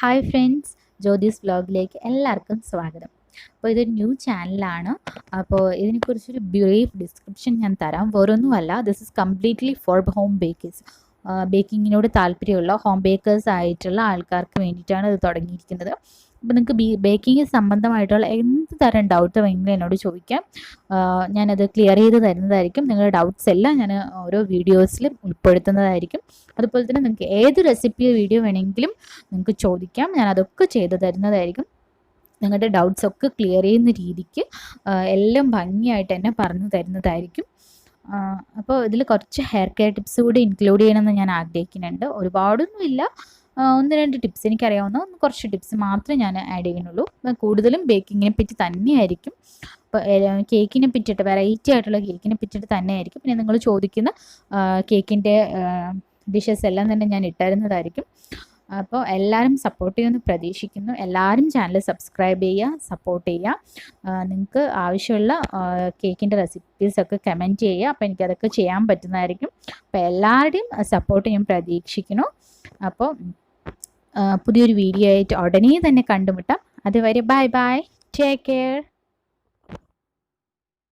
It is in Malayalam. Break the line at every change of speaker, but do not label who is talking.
ഹായ് ഫ്രണ്ട്സ്, ജ്യോതിസ് വ്ലോഗിലേക്ക് എല്ലാവർക്കും സ്വാഗതം. അപ്പോൾ ഇതൊരു ന്യൂ ചാനലാണ്. അപ്പോൾ ഇതിനെക്കുറിച്ചൊരു ബ്രീഫ് ഡിസ്ക്രിപ്ഷൻ ഞാൻ തരാം. വേറൊന്നുമല്ല, this is completely for home bakers. ബേക്കിങ്ങിനോട് താല്പര്യമുള്ള ഹോം ബേക്കേഴ്സ് ആയിട്ടുള്ള ആൾക്കാർക്ക് വേണ്ടിയിട്ടാണ് ഇത് തുടങ്ങിയിരിക്കുന്നത്. അപ്പോൾ നിങ്ങൾക്ക് ബേക്കിംഗ് സംബന്ധമായിട്ടുള്ള എന്ത് തരം ഡൗട്ട് വേണമെങ്കിലും എന്നോട് ചോദിക്കാം. ഞാനത് ക്ലിയർ ചെയ്ത് തരുന്നതായിരിക്കും. നിങ്ങളുടെ ഡൗട്ട്സ് എല്ലാം ഞാൻ ഓരോ വീഡിയോസിലും ഉൾപ്പെടുത്തുന്നതായിരിക്കും. അതുപോലെ തന്നെ നിങ്ങൾക്ക് ഏത് റെസിപ്പി വീഡിയോ വേണമെങ്കിലും നിങ്ങൾക്ക് ചോദിക്കാം. ഞാൻ അതൊക്കെ ചെയ്ത് തരുന്നതായിരിക്കും. നിങ്ങളുടെ ഡൗട്ട്സ് ഒക്കെ ക്ലിയർ ചെയ്യുന്ന രീതിക്ക് എല്ലാം ഭംഗിയായിട്ട് തന്നെ പറഞ്ഞു തരുന്നതായിരിക്കും. അപ്പോൾ ഇതിൽ കുറച്ച് ഹെയർ കെയർ ടിപ്സ് കൂടി ഇൻക്ലൂഡ് ചെയ്യണമെന്ന് ഞാൻ ആഗ്രഹിക്കുന്നുണ്ട്. ഒരുപാടൊന്നുമില്ല, 1-2 ടിപ്സ് എനിക്കറിയാവുന്ന കുറച്ച് ടിപ്സ് മാത്രമേ ഞാൻ ആഡ് ചെയ്യുന്നുള്ളൂ. കൂടുതലും ബേക്കിങ്ങിനെ പറ്റി തന്നെയായിരിക്കും. അപ്പോൾ കേക്കിനെ പറ്റിയിട്ട്, വെറൈറ്റി ആയിട്ടുള്ള കേക്കിനെ പറ്റിയിട്ട് തന്നെയായിരിക്കും. പിന്നെ നിങ്ങൾ ചോദിക്കുന്ന കേക്കിൻ്റെ ഡിഷസ് എല്ലാം തന്നെ ഞാൻ ഇട്ടുതരുന്നതായിരിക്കും. അപ്പോൾ എല്ലാവരും സപ്പോർട്ട് ചെയ്യുമെന്ന് പ്രതീക്ഷിക്കുന്നു. എല്ലാവരും ചാനൽ സബ്സ്ക്രൈബ് ചെയ്യുക, സപ്പോർട്ട് ചെയ്യുക. നിങ്ങൾക്ക് ആവശ്യമുള്ള കേക്കിൻ്റെ റെസിപ്പീസൊക്കെ കമൻറ്റ് ചെയ്യുക. അപ്പോൾ എനിക്കതൊക്കെ ചെയ്യാൻ പറ്റുന്നതായിരിക്കും. അപ്പോൾ എല്ലാവരുടെയും സപ്പോർട്ട് ഞാൻ പ്രതീക്ഷിക്കുന്നു. അപ്പോൾ പുതിയൊരു വീഡിയോ ആയിട്ട് ഉടനെ തന്നെ കണ്ടുമുട്ടാം. അതുവരെ ബൈ ബൈ, ടേക്ക് കെയർ.